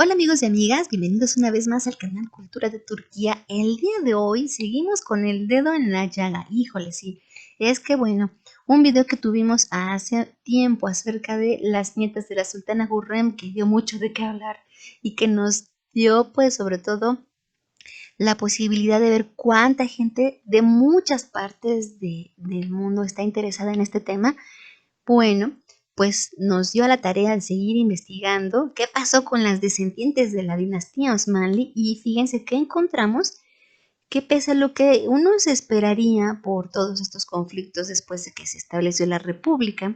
Hola amigos y amigas, bienvenidos una vez más al canal Cultura de Turquía. El día de hoy seguimos con el dedo en la llaga. Híjole, sí, es que bueno, un video que tuvimos hace tiempo acerca de las nietas de la Sultana Hürrem que dio mucho de qué hablar y que nos dio pues sobre todo la posibilidad de ver cuánta gente de muchas partes del mundo está interesada en este tema. Bueno, pues nos dio a la tarea de seguir investigando qué pasó con las descendientes de la dinastía Osmanli y fíjense que encontramos que pese a lo que uno se esperaría por todos estos conflictos después de que se estableció la república,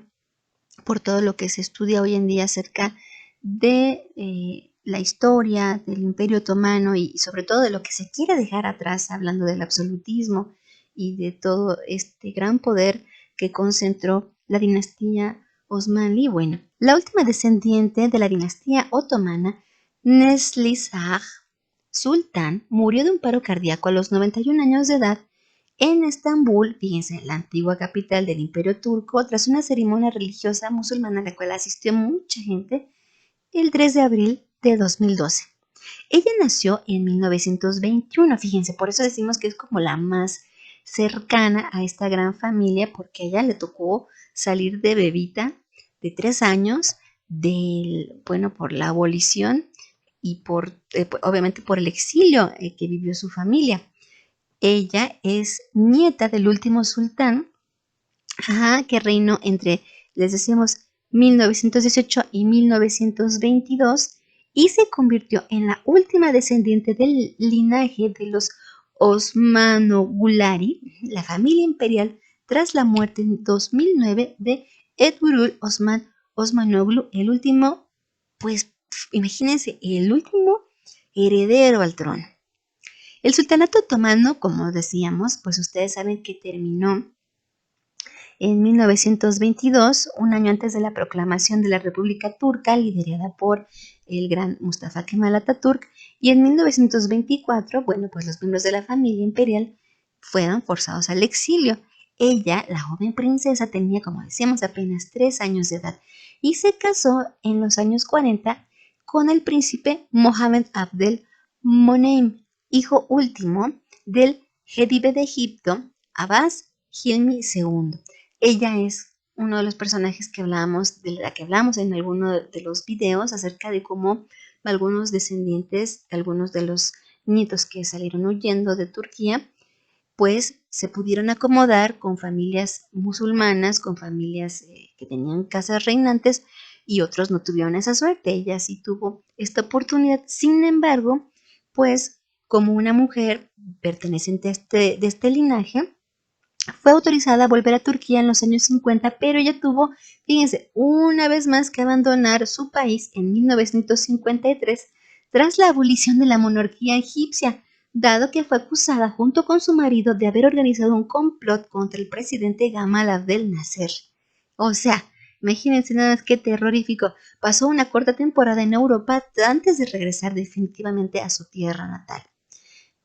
por todo lo que se estudia hoy en día acerca de la historia del Imperio Otomano y sobre todo de lo que se quiere dejar atrás, hablando del absolutismo y de todo este gran poder que concentró la dinastía Osmanli. Bueno, la última descendiente de la dinastía otomana, Neslizah Sultán, murió de un paro cardíaco a los 91 años de edad en Estambul, fíjense, la antigua capital del Imperio Turco, tras una ceremonia religiosa musulmana a la cual asistió mucha gente el 3 de abril de 2012. Ella nació en 1921, fíjense, por eso decimos que es como la más cercana a esta gran familia, porque a ella le tocó salir de bebita de 3 años, bueno, por la abolición y obviamente por el exilio que vivió su familia. Ella es nieta del último sultán, que reinó entre, les decimos, 1918 y 1922 y se convirtió en la última descendiente del linaje de los Osmanogulari, la familia imperial, tras la muerte en 2009 de Ertuğrul Osmanoglu, el último, pues imagínense, el último heredero al trono. El sultanato otomano, como decíamos, pues ustedes saben que terminó en 1922, un año antes de la proclamación de la República Turca, liderada por el gran Mustafa Kemal Atatürk, y en 1924, bueno, pues los miembros de la familia imperial fueron forzados al exilio. Ella, la joven princesa, tenía, como decíamos, apenas 3 años de edad y se casó en los años 40 con el príncipe Mohammed Abdel Moneim, hijo último del jedive de Egipto, Abbas Hilmi II. Ella es uno de los personajes que hablamos, de la que hablamos en alguno de los videos acerca de cómo algunos descendientes, algunos de los nietos que salieron huyendo de Turquía, pues se pudieron acomodar con familias musulmanas, con familias que tenían casas reinantes y otros no tuvieron esa suerte. Ella sí tuvo esta oportunidad. Sin embargo, pues como una mujer perteneciente de este linaje, fue autorizada a volver a Turquía en los años 50, pero ella tuvo, fíjense, una vez más que abandonar su país en 1953 tras la abolición de la monarquía egipcia, dado que fue acusada junto con su marido de haber organizado un complot contra el presidente Gamal Abdel Nasser. O sea, imagínense nada más qué terrorífico. Pasó una corta temporada en Europa antes de regresar definitivamente a su tierra natal.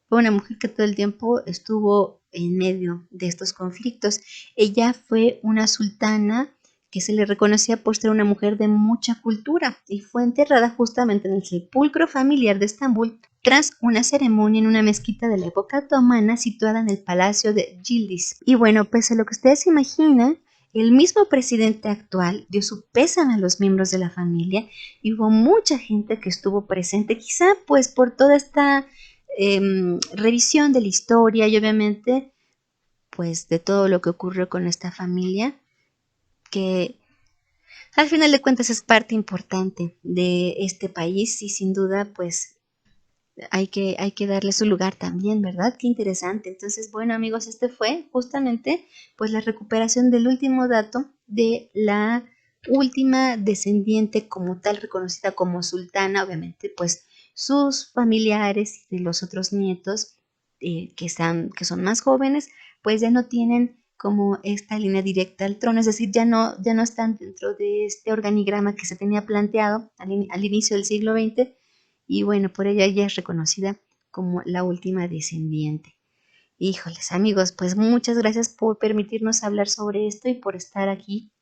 Fue una mujer que todo el tiempo estuvo en medio de estos conflictos. Ella fue una sultana que se le reconocía por ser una mujer de mucha cultura y fue enterrada justamente en el sepulcro familiar de Estambul tras una ceremonia en una mezquita de la época otomana situada en el palacio de Yildiz. Y bueno, pues a lo que ustedes se imaginan, el mismo presidente actual dio su pésame a los miembros de la familia y hubo mucha gente que estuvo presente, quizá pues por toda esta revisión de la historia y obviamente pues de todo lo que ocurrió con esta familia, que al final de cuentas es parte importante de este país y sin duda pues hay que darle su lugar también, ¿verdad? Qué interesante. Entonces, bueno amigos, este fue justamente pues la recuperación del último dato de la última descendiente como tal reconocida como sultana, obviamente pues sus familiares y de los otros nietos que son más jóvenes, pues ya no tienen como esta línea directa al trono, es decir, ya no están dentro de este organigrama que se tenía planteado al inicio del siglo XX y bueno, por ella ya es reconocida como la última descendiente. Híjoles, amigos, pues muchas gracias por permitirnos hablar sobre esto y por estar aquí.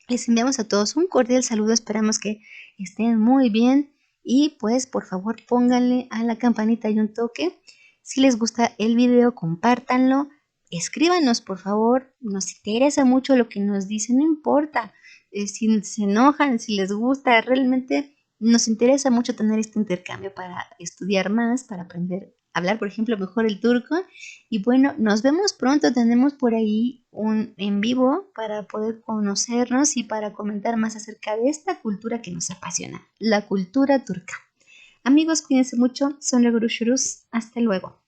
Les enviamos a todos un cordial saludo, esperamos que estén muy bien Y pues por favor pónganle a la campanita y un toque. Si les gusta el video, compártanlo. Escríbanos por favor, nos interesa mucho lo que nos dicen, no importa si se enojan, si les gusta, realmente nos interesa mucho tener este intercambio para estudiar más, para aprender a hablar, por ejemplo, mejor el turco. Y bueno, nos vemos pronto, tenemos por ahí un en vivo para poder conocernos y para comentar más acerca de esta cultura que nos apasiona, la cultura turca. Amigos, cuídense mucho, son Shurus, hasta luego.